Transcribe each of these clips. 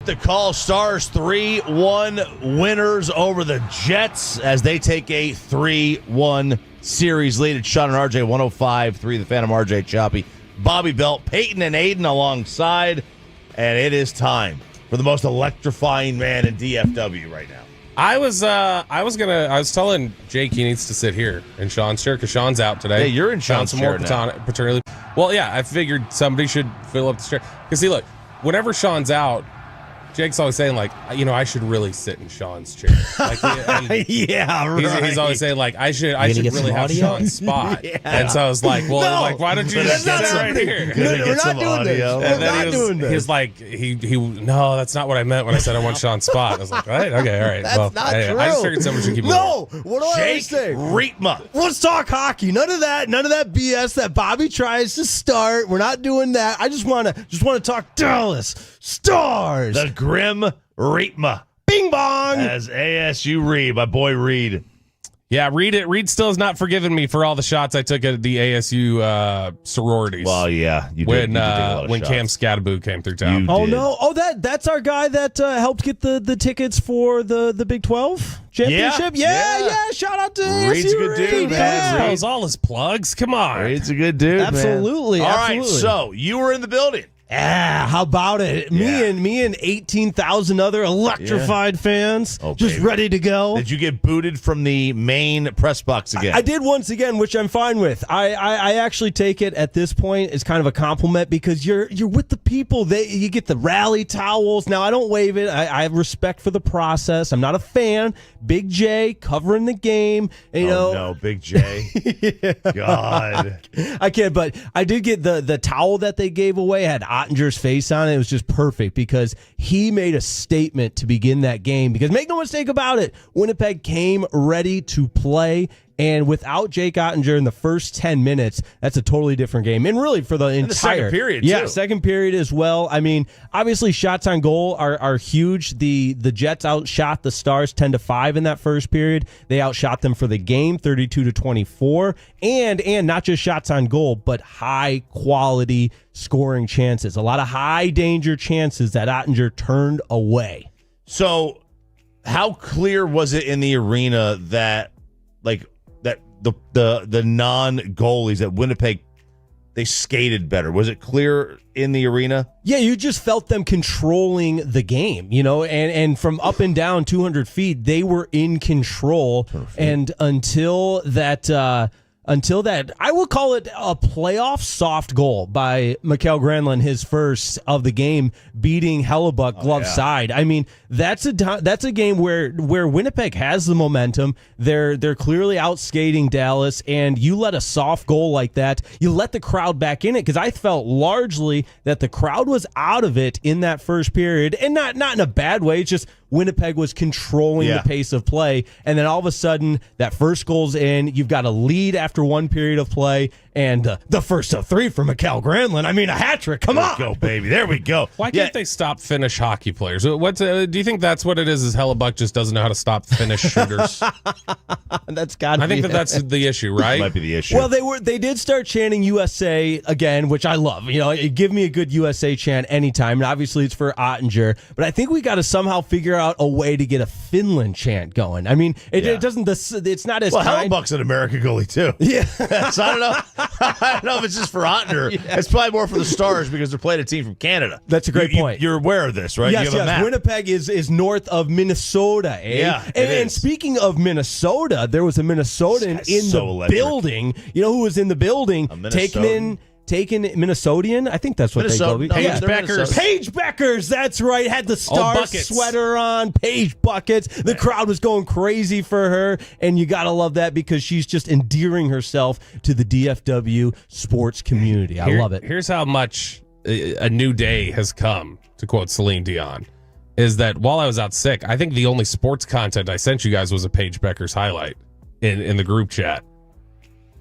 The call, Stars 3-1 winners over the Jets as they take a 3-1 series lead. It's Shan RJ 105.3, the Phantom RJ Choppy, Bobby Belt, Peyton and Aiden alongside, and it is time for the most electrifying man in DFW right now. I was telling Jake he needs to sit here in Sean's chair because Sean's out today. Hey, you're in Sean's chair now. Paternity. Well, yeah, I figured somebody should fill up the chair. Because see, look, whenever Sean's out, Jake's always saying, like, I should really sit in Sean's chair. Like, yeah, right. He's always saying, like, I should really have Sean's spot. Yeah. And so I was like, well, like, why don't you just sit right here? We're not doing this. We're not doing this. He's like, no, that's not what I meant when I said I want Sean's spot. I was like, all right. That's not true. I just figured someone should keep No, what do I always say? Riepma. Let's talk hockey. None of that BS that Bobby tries to start. We're not doing that. I just want to talk Dallas Stars. The grim Riepma. Bing bong. As ASU Reed, my boy Reed. Yeah, Reed still has not forgiven me for all the shots I took at the ASU sororities. Well, yeah, you did. When Cam Scattaboo came through town. No! Oh, that's our guy that helped get the tickets for the Big 12 championship. Yeah. Shout out to Reed's a good dude, man. That was all his plugs. Come on, Reed's a good dude. Absolutely. Man. All right, so you were in the building. Yeah, how about it? Me and 18,000 other electrified fans just ready to go. Did you get booted from the main press box again? I did once again, which I'm fine with. I actually take it at this point as kind of a compliment because you're with the people. You get the rally towels. Now, I don't wave it. I have respect for the process. I'm not a fan. Big J covering the game. No, Big J. God. I can't, but I did get the towel that they gave away. Had Ottinger's face on it. It was just perfect because he made a statement to begin that game. Because make no mistake about it, Winnipeg came ready to play. And without Jake Ottinger in the first 10 minutes, that's a totally different game. And really for the entire second period, too. Second period as well. I mean, obviously shots on goal are huge. The Jets outshot the Stars 10-5 in that first period. They outshot them for the game 32-24. And not just shots on goal, but high quality scoring chances. A lot of high danger chances that Ottinger turned away. So how clear was it in the arena that the non-goalies at Winnipeg, they skated better? Was it clear in the arena? Yeah, you just felt them controlling the game, and from up and down 200 feet, they were in control. Perfect. And until that, I will call it a playoff soft goal by Mikael Granlund, his first of the game, beating Hellebuck glove side. I mean, that's a game where Winnipeg has the momentum. They're clearly outskating Dallas, and you let a soft goal like that, you let the crowd back in it, because I felt largely that the crowd was out of it in that first period, and not in a bad way. It's just Winnipeg was controlling the pace of play, and then all of a sudden that first goal's in. You've got a lead after one period of play, and the first of three for Mikael Granlund. I mean, a hat trick. Come on, go baby. There we go. Why can't they stop Finnish hockey players? Do you think that's what it is? Is Hellebuck just doesn't know how to stop Finnish shooters? That's got. I think that's the issue, right? That might be the issue. Well, they did start chanting USA again, which I love. Give me a good USA chant anytime, and obviously it's for Ottinger. But I think we got to somehow figure out a way to get a Finland chant going. I mean, it doesn't. It's not as Hellebuck's an American goalie too. Yeah, so I don't know. I don't know if it's just for Ottinger. Yeah. It's probably more for the Stars because they're playing a team from Canada. That's a great point. You're aware of this, right? Yes, you have a map. Winnipeg is north of Minnesota. Yeah, and speaking of Minnesota, there was a Minnesotan the building. You know who was in the building? Taking Minnesotian. I think that's what they go. Paige Beckers. Paige Beckers. That's right. Had the Stars sweater on. Paige Buckets. The crowd was going crazy for her, and you gotta love that because she's just endearing herself to the DFW sports community. I love it. Here's how much a new day has come. To quote Celine Dion, is that while I was out sick, I think the only sports content I sent you guys was a Paige Beckers highlight in the group chat.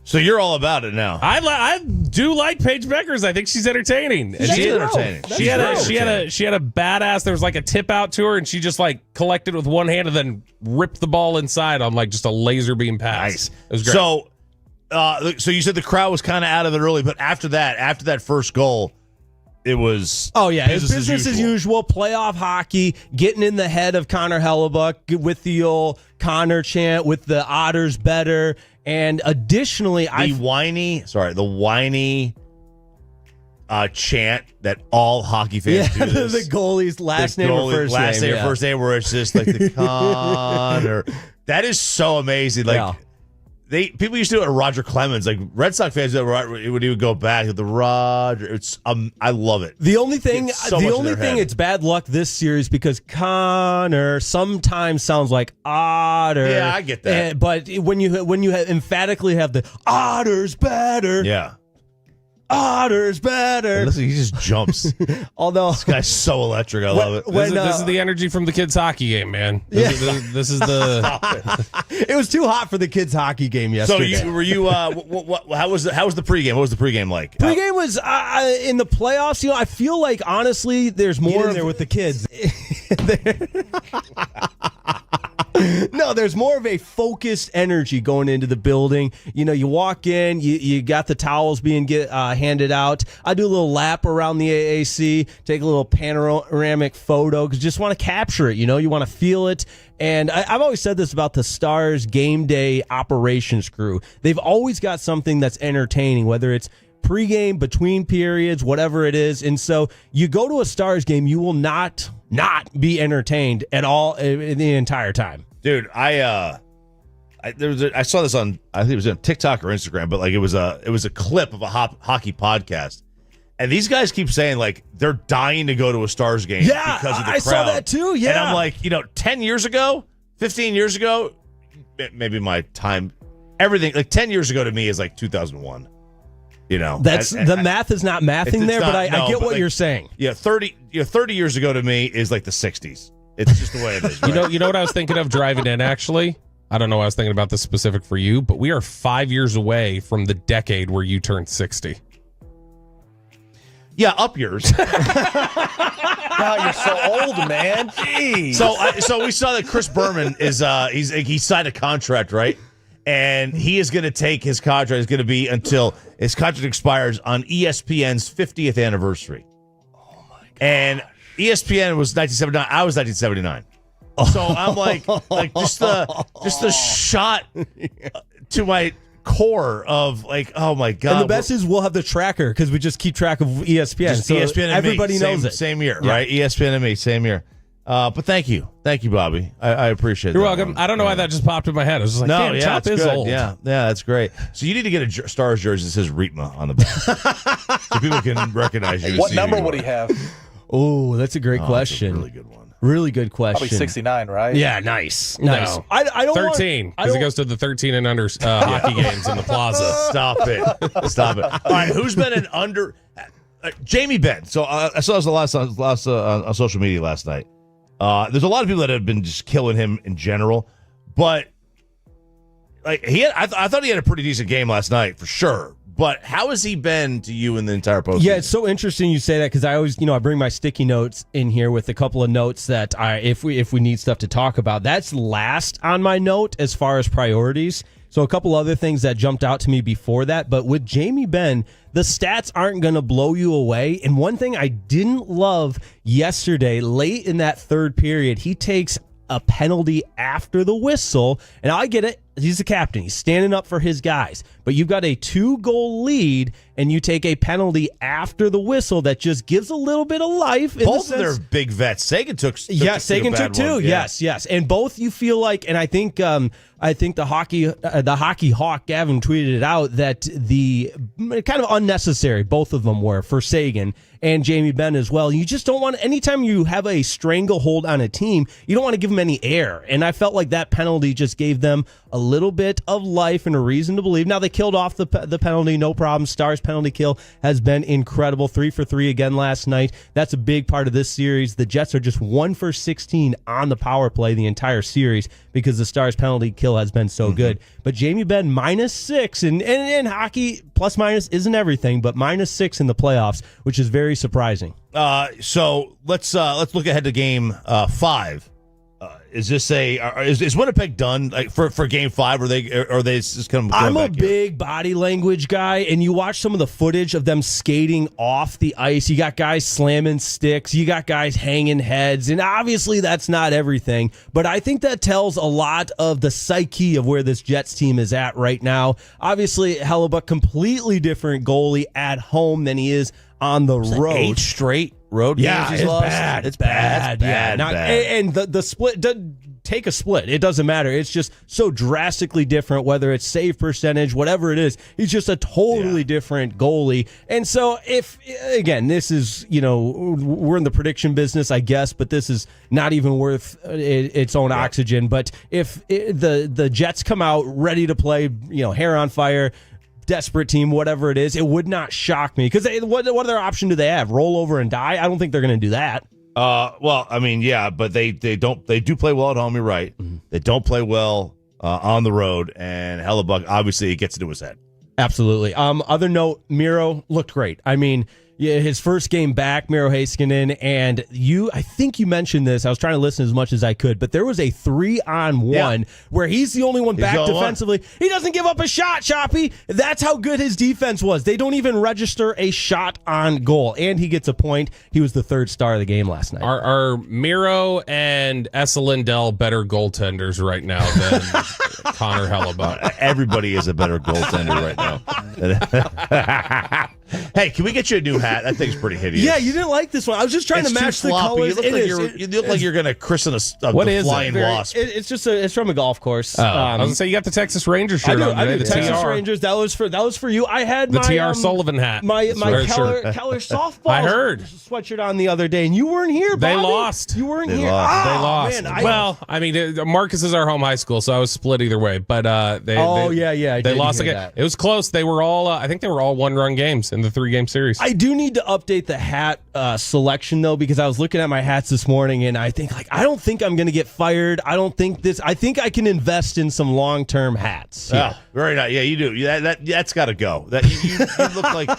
So you're all about it now. I do like Paige Beckers. I think she's entertaining. She's entertaining. She had a badass. There was like a tip out to her, and she just like collected with one hand and then ripped the ball inside on like just a laser beam pass. Nice. It was great. So you said the crowd was kind of out of it early, but after that first goal, it was business as usual. Playoff hockey, getting in the head of Connor Hellebuck with the old Connor chant, with the Otters better, and additionally, the whiny chant that all hockey fans do. The goalie's last name or first name, where it's just like the Connor. That is so amazing. Like people used to do it with Roger Clemens. Like Red Sox fans, when he would go back to the Roger. It's I love it. The only thing, it's bad luck this series because Connor sometimes sounds like Otter. Yeah, I get that. But when you emphatically have the Otters better. Yeah. Otter's better. Listen, he just jumps. Although this guy's so electric, I love it. This is the energy from the kids' hockey game, man. This is the. It was too hot for the kids' hockey game yesterday. So were you? How was the pregame? What was the pregame like? Pregame was in the playoffs. I feel like honestly, there's more in there with the kids. No, there's more of a focused energy going into the building. You walk in, you got the towels being handed out. I do a little lap around the AAC, take a little panoramic photo because just want to capture it. You want to feel it. And I've always said this about the Stars game day operations crew. They've always got something that's entertaining, whether it's pregame, between periods, whatever it is. And so you go to a Stars game, you will not be entertained at all the entire time. Dude, I saw this on, I think it was on TikTok or Instagram, but like it was a clip of a hockey podcast, and these guys keep saying like they're dying to go to a Stars game because of the crowd. I saw that too. Yeah, and I'm like, 10 years ago, 15 years ago, maybe my time, everything like 10 years ago to me is like 2001. That's the math is not mathing there, but I get what you're saying. Yeah, 30 years ago to me is like the 60s. It's just the way it is. Right? You know what I was thinking of driving in, actually? I don't know why I was thinking about this specific for you, but we are 5 years away from the decade where you turned 60. Yeah, up yours. Wow, you're so old, man. Jeez. So we saw that Chris Berman is he signed a contract, right? And he is going to take his contract. Is going to be until his contract expires on ESPN's 50th anniversary. Oh my god! And ESPN was 1979. I was 1979. So I'm like just the shot to my core of like, oh my god. And the best is we'll have the tracker because we just keep track of ESPN. So ESPN and everybody knows it. Same year, right? ESPN and me, same year. But thank you, Bobby. I appreciate it. You're welcome. I don't know why that just popped in my head. I was just like, damn, Chop is good. old. Yeah, that's great. So you need to get a Stars jersey that says Riepma on the back, so people can recognize you. What number would he have? Oh, that's a great question. That's a really good one. Really good question. Probably 69, right? Yeah, nice. No. I don't 13, because it goes to the 13 and under hockey games in the plaza. Stop it. All right, who's been an under... Jamie Benn. So I saw this a lot on social media last night. There's a lot of people that have been just killing him in general, but like I thought he had a pretty decent game last night for sure. But how has he been to you in the entire postseason? Yeah, it's so interesting you say that because I always, I bring my sticky notes in here with a couple of notes that if we need stuff to talk about, that's last on my note as far as priorities. So a couple other things that jumped out to me before that, but with Jamie Benn, the stats aren't going to blow you away. And one thing I didn't love yesterday, late in that third period, he takes a penalty after the whistle, and I get it. He's the captain. He's standing up for his guys. But you've got a 2-goal lead, and you take a penalty after the whistle that just gives a little bit of life. Both of their big vets. Sagan took Sagan took two. Yeah. Yes. And both you feel like, and I think the hockey hawk Gavin tweeted it out that the kind of unnecessary both of them were for Sagan and Jamie Benn as well. You just don't want, anytime you have a stranglehold on a team, you don't want to give them any air. And I felt like that penalty just gave them a little bit of life and a reason to believe. Now they killed off the penalty, no problem. Stars penalty kill has been incredible. 3 for 3 again last night. That's a big part of this series. The Jets are just 1 for 16 on the power play the entire series because the Stars penalty kill has been so good. But Jamie Benn -6, and in hockey, plus minus isn't everything, but -6 in the playoffs, which is very surprising. So let's look ahead to game 5 Is this is Winnipeg done like for Game 5? Or are they just going I'm a back here? big body language guy, and you watch some of the footage of them skating off the ice. You got guys slamming sticks, you got guys hanging heads, and obviously that's not everything. But I think that tells a lot of the psyche of where this Jets team is at right now. Obviously, Hellebuck, completely different goalie at home than he is on the road. 8 straight road games he's lost? Bad. It's bad. And the split, take a split. It doesn't matter. It's just so drastically different, whether it's save percentage, whatever it is. He's just a totally different goalie. And so again, this is, we're in the prediction business, I guess, but this is not even worth its own oxygen. But if the Jets come out ready to play, hair on fire, desperate team, whatever it is, it would not shock me. Because what other option do they have? Roll over and die? I don't think they're going to do that. Well, I mean, yeah, but they do play well at home. You're right. Mm-hmm. They don't play well on the road, and Hellebuck, obviously, it gets into his head. Absolutely. Other note, Miro looked great. I mean, his first game back, Miro Heiskanen, and I think you mentioned this. I was trying to listen as much as I could, but there was a 3-on-1 where he's the only one back defensively. He doesn't give up a shot, Choppy. That's how good his defense was. They don't even register a shot on goal, and he gets a point. He was the third star of the game last night. Are Miro and Essa Lindell better goaltenders right now than Connor Hellebuck? Everybody is a better goaltender right now. Hey, can we get you a new hat? That thing's pretty hideous. Yeah, you didn't like this one. I was just trying to match the colors. You look like you're going to christen a flying wasp. It's from a golf course. I was going to say, you got the Texas Rangers shirt on today. The Texas Rangers. That was for you. I had the TR Sullivan hat. My Keller softball I heard sweatshirt on the other day, and you weren't here, Bobby. They lost. You weren't here. They lost. Man, well, I mean, Marcus is our home high school, so I was split either way. But they lost again. That. It was close. They were all. I think they were all 1-run games in the 3-game series. I do need to update the hat selection, though, because I was looking at my hats this morning, and I think, I don't think I'm going to get fired. I think I can invest in some long-term hats. Yeah, very nice. Yeah, you do. That's got to go. You look like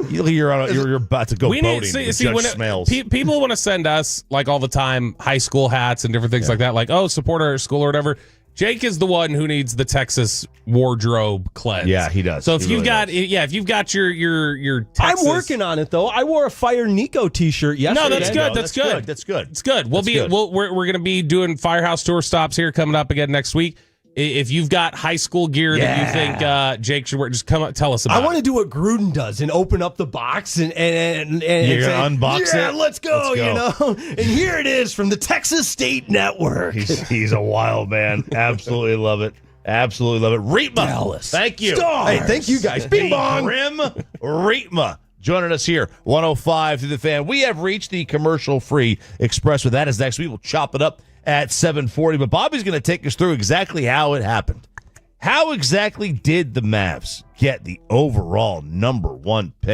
you're about to go boating with Judge Smales. People want to send us, like, all the time, high school hats and different things like that, like, support our school or whatever. Jake is the one who needs the Texas wardrobe cleanse. Yeah, he does. So if you've got your Texas, I'm working on it though. I wore a Fire Nico t-shirt yesterday. No, that's good. That's good. It's good. We're going to be doing Firehouse tour stops here coming up again next week. If you've got high school gear that you think Jake should wear, just come up, tell us about it. I want to do what Gruden does and open up the box and you're going to unbox it? Yeah, let's go. And here it is from the Texas State Network. He's a wild man. Absolutely love it. Absolutely love it. Riepma. Dallas. Thank you. Stars. Hey, thank you guys. Bing bong. Grim Riepma joining us here, 105 through the Fan. We have reached the commercial-free expressway. That is next. We will chop it up at 7:40, but Bobby's going to take us through exactly how it happened. How exactly did the Mavs get the overall number 1 pick?